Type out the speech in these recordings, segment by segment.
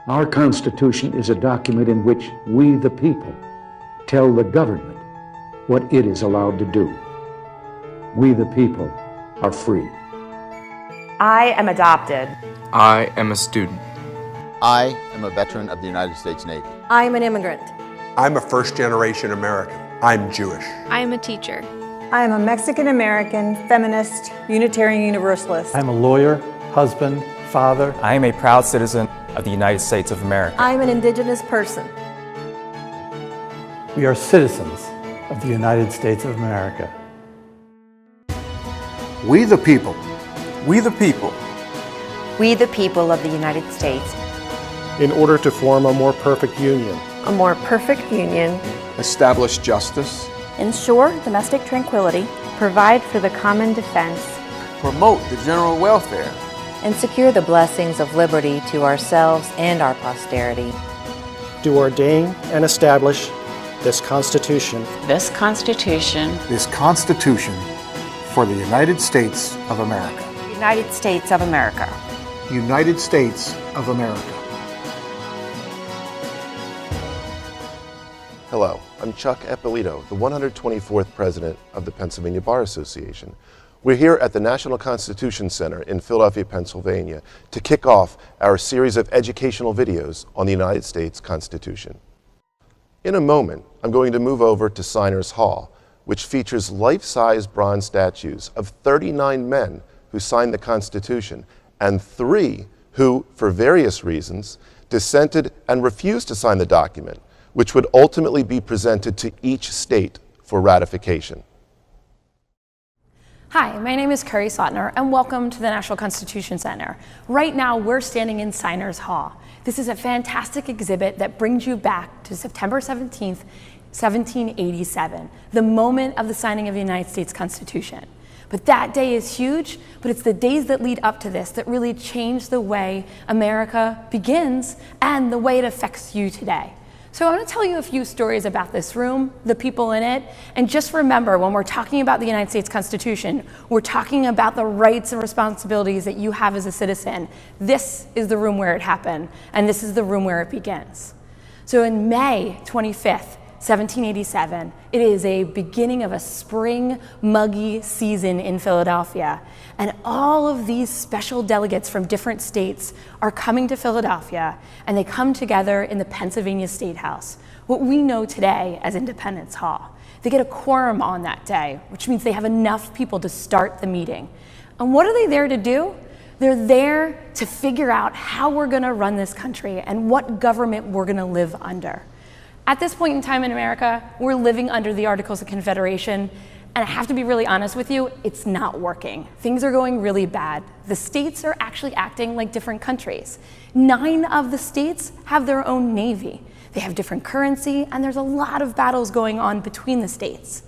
Our Constitution is a document in which we, the people, tell the government what it is allowed to do. We, the people, are free. I am adopted. I am a student. I am a veteran of the United States Navy. I am an immigrant. I'm a first-generation American. I'm Jewish. I am a teacher. I am a Mexican-American, feminist, Unitarian Universalist. I'm a lawyer, husband, father. I am a proud citizen of the United States of America. I am an indigenous person. We are citizens of the United States of America. We the people. We the people. We the people of the United States. In order to form a more perfect union. A more perfect union. Establish justice. Ensure domestic tranquility. Provide for the common defense. Promote the general welfare. And secure the blessings of liberty to ourselves and our posterity. Do ordain and establish this Constitution. This Constitution. This Constitution for the United States of America. United States of America. United States of America. Hello, I'm Chuck Eppolito, the 124th President of the Pennsylvania Bar Association. We're here at the National Constitution Center in Philadelphia, Pennsylvania, to kick off our series of educational videos on the United States Constitution. In a moment, I'm going to move over to Sautner's Hall, which features life-size bronze statues of 39 men who signed the Constitution and 3 who, for various reasons, dissented and refused to sign the document, which would ultimately be presented to each state for ratification. Hi, my name is Kerry Sautner, and welcome to the National Constitution Center. Right now, we're standing in Sautner's Hall. This is a fantastic exhibit that brings you back to September 17th, 1787, the moment of the signing of the United States Constitution. But that day is huge, but it's the days that lead up to this that really change the way America begins and the way it affects you today. So I want to tell you a few stories about this room, the people in it, and just remember, when we're talking about the United States Constitution, we're talking about the rights and responsibilities that you have as a citizen. This is the room where it happened, and this is the room where it begins. So in May 25th, 1787, it is a beginning of a spring, muggy season in Philadelphia. And all of these special delegates from different states are coming to Philadelphia, and they come together in the Pennsylvania State House, what we know today as Independence Hall. They get a quorum on that day, which means they have enough people to start the meeting. And what are they there to do? They're there to figure out how we're gonna run this country and what government we're gonna live under. At this point in time in America, we're living under the Articles of Confederation, and I have to be really honest with you, it's not working. Things are going really bad. The states are actually acting like different countries. 9 of the states have their own navy. They have different currency, and there's a lot of battles going on between the states.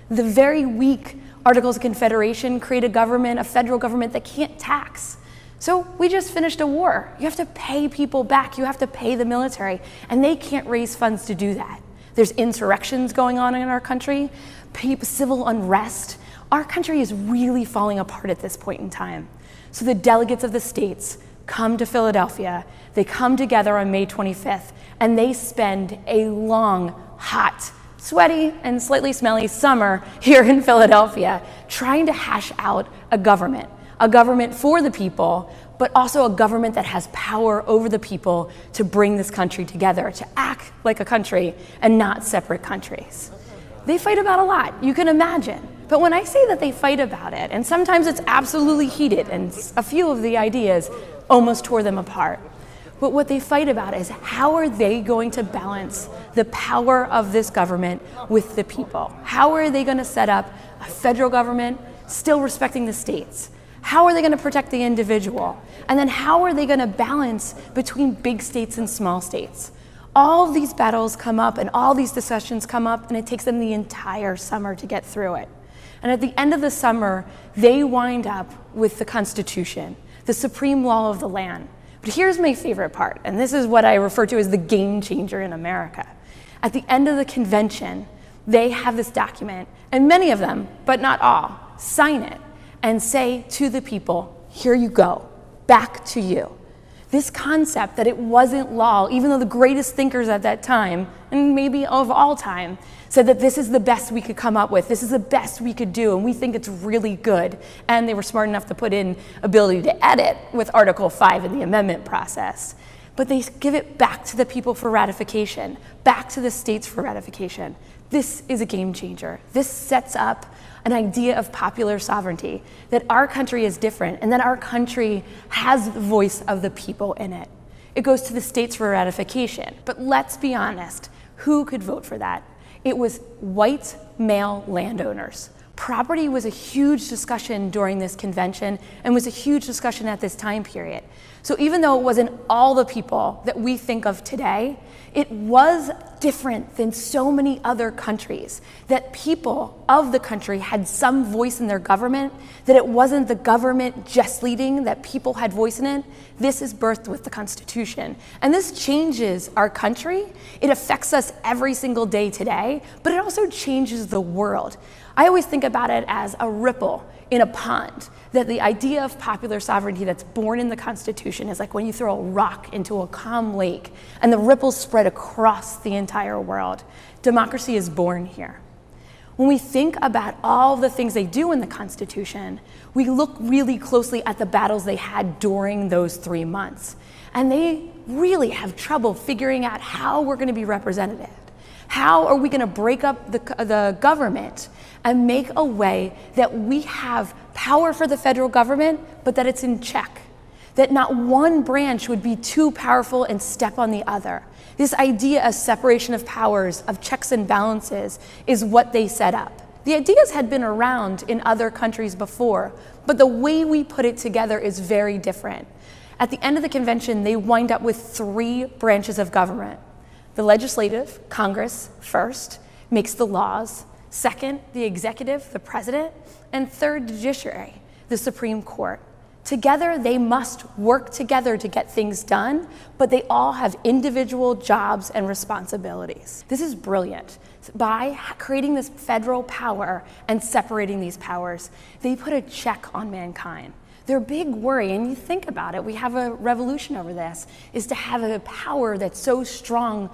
The very weak Articles of Confederation create a federal government that can't tax. So we just finished a war. You have to pay people back. You have to pay the military, and they can't raise funds to do that. There's insurrections going on in our country, civil unrest. Our country is really falling apart at this point in time. So the delegates of the states come to Philadelphia. They come together on May 25th, and they spend a long, hot, sweaty, and slightly smelly summer here in Philadelphia trying to hash out a government for the people, but also a government that has power over the people to bring this country together, to act like a country and not separate countries. They fight about a lot, you can imagine. But when I say that they fight about it, and sometimes it's absolutely heated, and a few of the ideas almost tore them apart. But what they fight about is how are they going to balance the power of this government with the people? How are they going to set up a federal government still respecting the states? How are they going to protect the individual? And then how are they going to balance between big states and small states? All of these battles come up and all these discussions come up, and it takes them the entire summer to get through it. And at the end of the summer, they wind up with the Constitution, the supreme law of the land. But here's my favorite part, and this is what I refer to as the game changer in America. At the end of the convention, they have this document, and many of them, but not all, sign it and say to the people, here you go, back to you. This concept that it wasn't law, even though the greatest thinkers at that time, and maybe of all time, said that this is the best we could come up with, this is the best we could do, and we think it's really good. And they were smart enough to put in ability to edit with Article 5 in the amendment process. But they give it back to the people for ratification, back to the states for ratification. This is a game changer. This sets up an idea of popular sovereignty, that our country is different and that our country has the voice of the people in it. It goes to the states for ratification. But let's be honest, who could vote for that? It was white male landowners. Property was a huge discussion during this convention and was a huge discussion at this time period. So even though it wasn't all the people that we think of today, it was different than so many other countries, that people of the country had some voice in their government, that it wasn't the government just leading, that people had voice in it. This is birthed with the Constitution. And this changes our country. It affects us every single day today, but it also changes the world. I always think about it as a ripple in a pond, that the idea of popular sovereignty that's born in the Constitution is like when you throw a rock into a calm lake and the ripples spread across the entire world. Democracy is born here. When we think about all the things they do in the Constitution, we look really closely at the battles they had during those 3 months. And they really have trouble figuring out how we're going to be represented. How are we going to break up the government and make a way that we have power for the federal government, but that it's in check? That not one branch would be too powerful and step on the other. This idea of separation of powers, of checks and balances, is what they set up. The ideas had been around in other countries before, but the way we put it together is very different. At the end of the convention, they wind up with 3 branches of government. The legislative, Congress, first, makes the laws. Second, the executive, the president. And third, the judiciary, the Supreme Court. Together, they must work together to get things done, but they all have individual jobs and responsibilities. This is brilliant. By creating this federal power and separating these powers, they put a check on mankind. Their big worry, and you think about it, we have a revolution over this, is to have a power that's so strong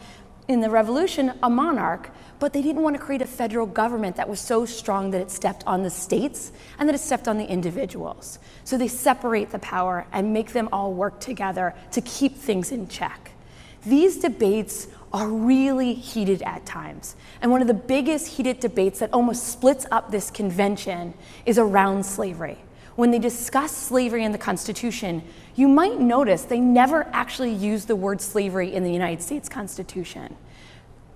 in the revolution, a monarch, but they didn't want to create a federal government that was so strong that it stepped on the states and that it stepped on the individuals. So they separate the power and make them all work together to keep things in check. These debates are really heated at times. And one of the biggest heated debates that almost splits up this convention is around slavery. When they discuss slavery in the Constitution, you might notice they never actually use the word slavery in the United States Constitution.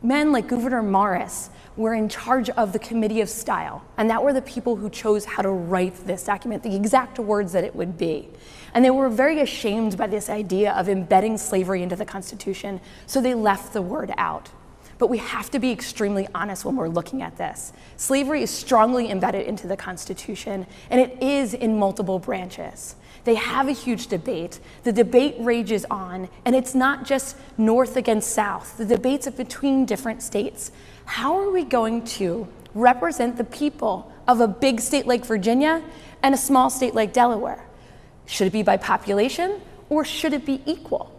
Men like Gouverneur Morris were in charge of the Committee of Style, and that were the people who chose how to write this document, the exact words that it would be. And they were very ashamed by this idea of embedding slavery into the Constitution, so they left the word out. But we have to be extremely honest when we're looking at this. Slavery is strongly embedded into the Constitution, and it is in multiple branches. They have a huge debate. The debate rages on, and it's not just North against South. The debates are between different states. How are we going to represent the people of a big state like Virginia and a small state like Delaware? Should it be by population, or should it be equal?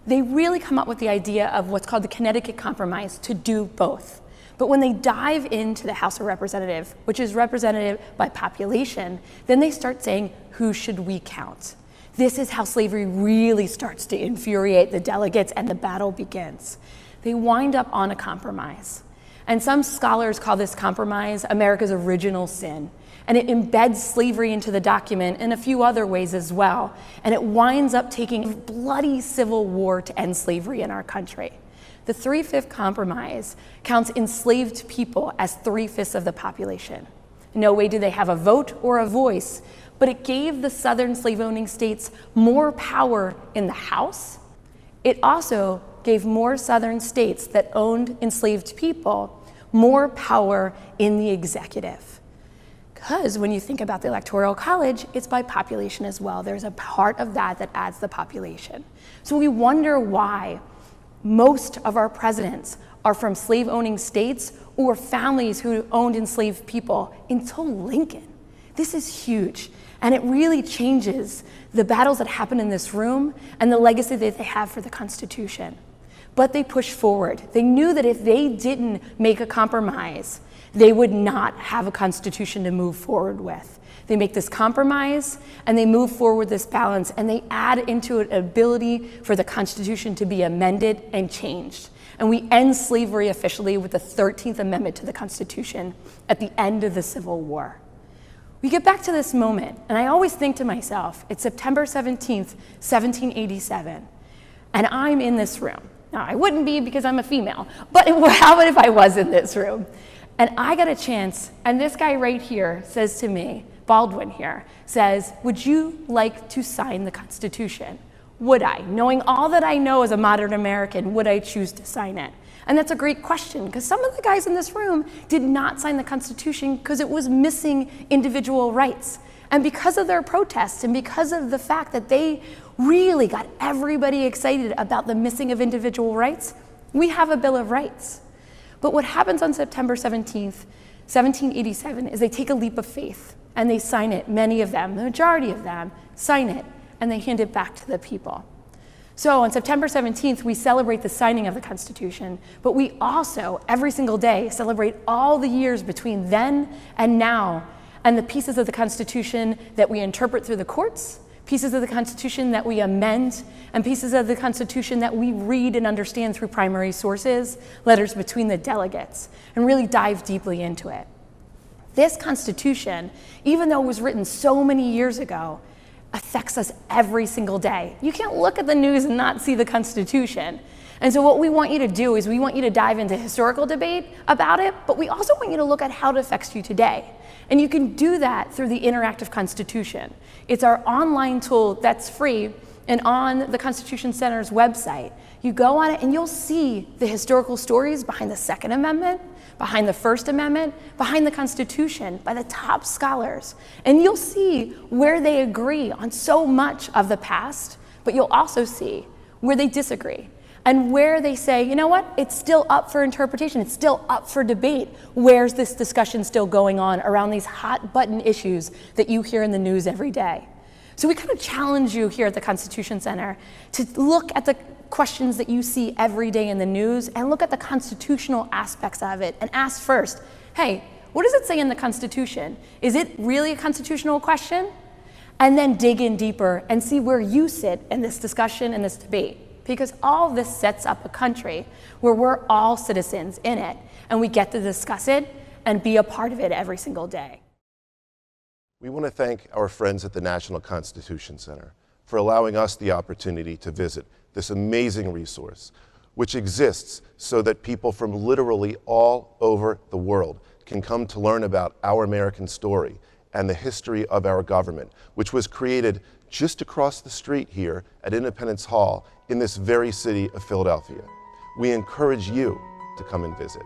They really come up with the idea of what's called the Connecticut Compromise to do both. But when they dive into the House of Representatives, which is represented by population, then they start saying, who should we count? This is how slavery really starts to infuriate the delegates and the battle begins. They wind up on a compromise. And some scholars call this compromise America's original sin. And it embeds slavery into the document in a few other ways as well. And it winds up taking a bloody civil war to end slavery in our country. The 3/5 compromise counts enslaved people as 3/5 of the population. In no way do they have a vote or a voice, but it gave the southern slave-owning states more power in the House. It also gave more southern states that owned enslaved people more power in the executive. Because when you think about the Electoral College, it's by population as well. There's a part of that that adds the population. So we wonder why most of our presidents are from slave-owning states or families who owned enslaved people until Lincoln. This is huge, and it really changes the battles that happen in this room and the legacy that they have for the Constitution. But they pushed forward. They knew that if they didn't make a compromise, they would not have a Constitution to move forward with. They make this compromise, and they move forward this balance, and they add into it an ability for the Constitution to be amended and changed. And we end slavery officially with the 13th Amendment to the Constitution at the end of the Civil War. We get back to this moment, and I always think to myself, it's September 17th, 1787, and I'm in this room. Now, I wouldn't be because I'm a female, but how about if I was in this room? And I got a chance, and this guy right here says to me, Baldwin here, says, would you like to sign the Constitution? Would I? Knowing all that I know as a modern American, would I choose to sign it? And that's a great question, because some of the guys in this room did not sign the Constitution because it was missing individual rights. And because of their protests and because of the fact that they really got everybody excited about the missing of individual rights, we have a Bill of Rights. But what happens on September 17th, 1787 is they take a leap of faith and they sign it. Many of them, the majority of them, sign it and they hand it back to the people. So on September 17th, we celebrate the signing of the Constitution, but we also, every single day, celebrate all the years between then and now, and the pieces of the Constitution that we interpret through the courts, pieces of the Constitution that we amend, and pieces of the Constitution that we read and understand through primary sources, letters between the delegates, and really dive deeply into it. This Constitution, even though it was written so many years ago, affects us every single day. You can't look at the news and not see the Constitution. And so what we want you to do is we want you to dive into historical debate about it, but we also want you to look at how it affects you today. And you can do that through the Interactive Constitution. It's our online tool that's free and on the Constitution Center's website. You go on it and you'll see the historical stories behind the Second Amendment, behind the First Amendment, behind the Constitution by the top scholars. And you'll see where they agree on so much of the past, but you'll also see where they disagree and where they say, you know what, it's still up for interpretation, it's still up for debate. Where's this discussion still going on around these hot button issues that you hear in the news every day? So we kind of challenge you here at the Constitution Center to look at the questions that you see every day in the news and look at the constitutional aspects of it and ask first, hey, what does it say in the Constitution? Is it really a constitutional question? And then dig in deeper and see where you sit in this discussion and this debate. Because all this sets up a country where we're all citizens in it and we get to discuss it and be a part of it every single day. We want to thank our friends at the National Constitution Center for allowing us the opportunity to visit this amazing resource, which exists so that people from literally all over the world can come to learn about our American story and the history of our government, which was created just across the street here at Independence Hall in this very city of Philadelphia. We encourage you to come and visit.